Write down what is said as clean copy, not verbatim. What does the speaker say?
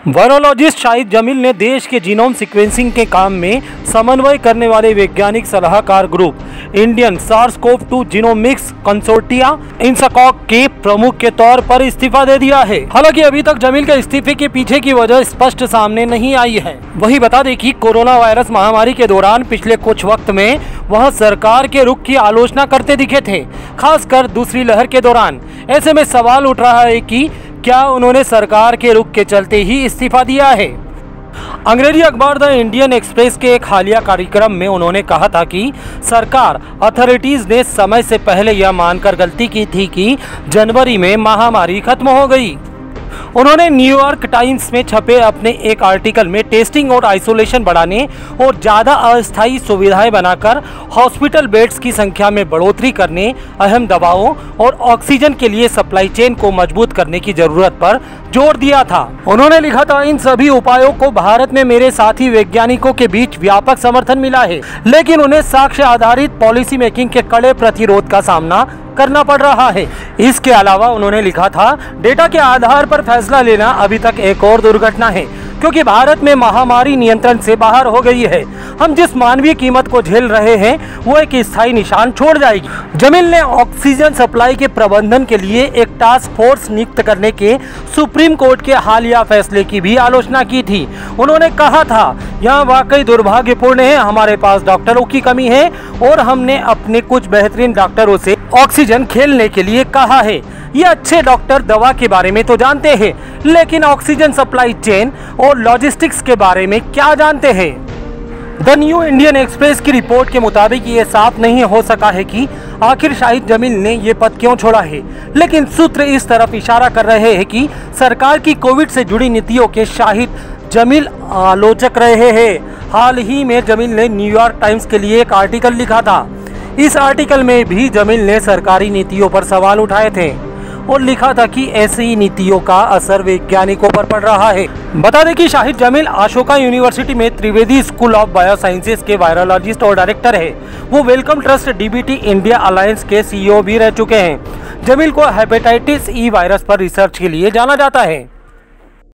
Virologist Shahid Jameel ने देश के जीनोम सीक्वेंसिंग के काम में समन्वय करने वाले वैज्ञानिक सलाहकार group Indian SARS-CoV-2 genomics consortia INSACOG के प्रमुख के तौर पर इस्तीफा दे दिया है। हालांकि अभी तक जमील के इस्तीफे के पीछे की वजह स्पष्ट सामने नहीं आई है। वही बता दें कि कोरोना वायरस महामारी के दौरान पिछले कुछ वक्त में वह सरकार के रुख की आलोचना करते दिखे थे, खासकर दूसरी लहर के दौरान। ऐसे में सवाल उठ रहा है कि क्या उन्होंने सरकार के रुख के चलते ही इस्तीफा दिया है। अंग्रेजी अखबार द इंडियन एक्सप्रेस के एक हालिया कार्यक्रम में उन्होंने कहा था कि सरकार अथॉरिटीज ने समय से पहले यह मानकर गलती की थी कि जनवरी में महामारी खत्म हो गई। उन्होंने न्यूयॉर्क टाइम्स में छपे अपने एक आर्टिकल में टेस्टिंग और आइसोलेशन बढ़ाने और ज़्यादा अस्थायी सुविधाएं बनाकर हॉस्पिटल बेड्स की संख्या में बढ़ोतरी करने, अहम दवाओं और ऑक्सीजन के लिए सप्लाई चेन को मजबूत करने की जरूरत पर जोर दिया था। उन्होंने लिखा था, इन सभी उपायों को भारत में मेरे साथी वैज्ञानिकों के बीच व्यापक समर्थन मिला है, लेकिन उन्हें साक्ष्य आधारित पॉलिसी मेकिंग के कड़े प्रतिरोध का सामना करना पड़ रहा है। इसके अलावा उन्होंने लिखा था, डेटा के आधार पर फैसला लेना अभी तक एक और दुर्घटना है, क्योंकि भारत में महामारी नियंत्रण से बाहर हो गई है। हम जिस मानवीय कीमत को झेल रहे हैं वो एक स्थायी निशान छोड़ जाएगी। जमील ने ऑक्सीजन सप्लाई के प्रबंधन के लिए एक टास्क फोर्स नियुक्त करने के सुप्रीम कोर्ट के हालिया फैसले की भी आलोचना की थी। उन्होंने कहा था, यह वाकई दुर्भाग्यपूर्ण है, हमारे पास डॉक्टरों की कमी है और हमने अपने कुछ बेहतरीन डॉक्टरों से ऑक्सीजन खेलने के लिए कहा है। ये अच्छे डॉक्टर दवा के बारे में तो जानते हैं, लेकिन ऑक्सीजन सप्लाई चेन और लॉजिस्टिक्स के बारे में क्या जानते हैं। द न्यू इंडियन एक्सप्रेस की रिपोर्ट के मुताबिक ये साफ नहीं हो सका है कि आखिर शाहिद जमील ने ये पद क्यों छोड़ा है, लेकिन सूत्र इस तरफ इशारा कर रहे हैं कि सरकार की कोविड से जुड़ी नीतियों के शाहिद जमील आलोचक रहे हैं। हाल ही में जमील ने न्यूयॉर्क टाइम्स के लिए एक आर्टिकल लिखा था। इस आर्टिकल में भी जमील ने सरकारी नीतियों पर सवाल उठाए थे और लिखा था कि ऐसी नीतियों का असर वैज्ञानिकों पर पड़ रहा है। बता दें कि शाहिद जमील अशोका यूनिवर्सिटी में त्रिवेदी स्कूल ऑफ बायोसाइंसेज के वायरोलॉजिस्ट और डायरेक्टर है। वो Wellcome Trust DBT India alliance के CEO भी रह चुके हैं। जमील को हेपेटाइटिस E वायरस पर रिसर्च के लिए जाना जाता है।